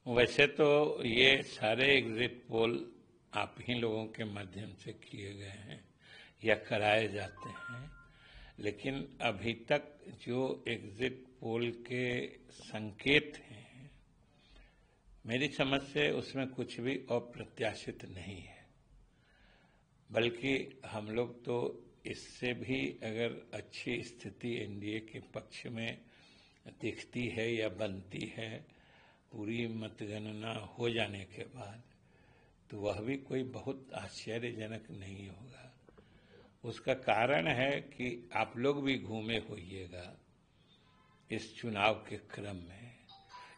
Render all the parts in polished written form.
वैसे तो ये सारे एग्जिट पोल आप ही लोगों के माध्यम से किए गए हैं या कराए जाते हैं, लेकिन अभी तक जो एग्जिट पोल के संकेत हैं, मेरी समझ से उसमें कुछ भी अप्रत्याशित नहीं है। बल्कि हम लोग तो इससे भी अगर अच्छी स्थिति एनडीए के पक्ष में दिखती है या बनती है पूरी मतगणना हो जाने के बाद, तो वह भी कोई बहुत आश्चर्यजनक नहीं होगा। उसका कारण है कि आप लोग भी घूमे होइएगा इस चुनाव के क्रम में।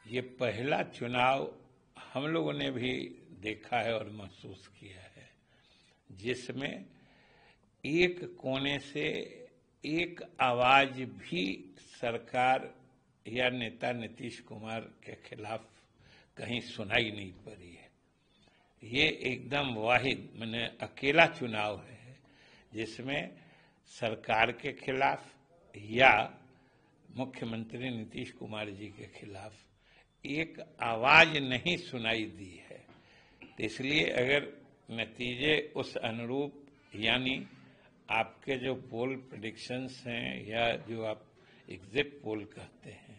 ये पहला चुनाव हम लोगों ने भी देखा है और महसूस किया है जिसमें एक कोने से एक आवाज भी सरकार या नेता नीतीश कुमार के खिलाफ कहीं सुनाई नहीं पड़ी है। ये एकदम वाहिद माने अकेला चुनाव है जिसमें सरकार के खिलाफ या मुख्यमंत्री नीतीश कुमार जी के खिलाफ एक आवाज नहीं सुनाई दी है। तो इसलिए अगर नतीजे उस अनुरूप यानी आपके जो पोल प्रेडिक्शंस हैं या जो आप एग्जिट पोल कहते हैं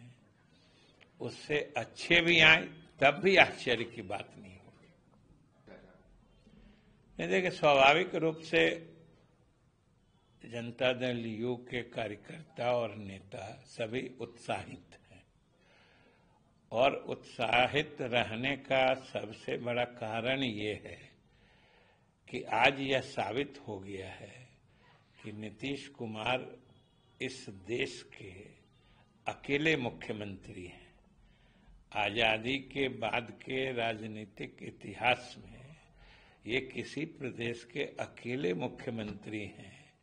उससे अच्छे भी आए तब भी आश्चर्य की बात नहीं होगी। देखिए, स्वाभाविक रूप से जनता दल यू के कार्यकर्ता और नेता सभी उत्साहित हैं और उत्साहित रहने का सबसे बड़ा कारण ये है कि आज यह साबित हो गया है कि नीतीश कुमार इस देश के अकेले मुख्यमंत्री हैं। आजादी के बाद के राजनीतिक इतिहास में ये किसी प्रदेश के अकेले मुख्यमंत्री हैं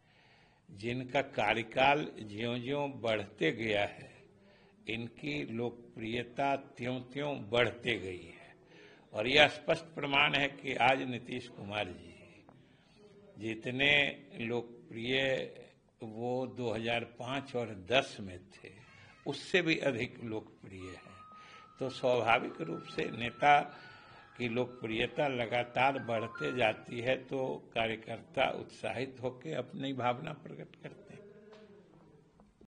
जिनका कार्यकाल ज्यों-ज्यों बढ़ते गया है इनकी लोकप्रियता त्यों-त्यों बढ़ते गई है। और यह स्पष्ट प्रमाण है कि आज नीतीश कुमार जी जितने लोकप्रिय वो 2005 और 10 में थे उससे भी अधिक लोकप्रिय है। तो स्वाभाविक रूप से नेता की लोकप्रियता लगातार बढ़ते जाती है तो कार्यकर्ता उत्साहित होकर अपनी भावना प्रकट करते हैं।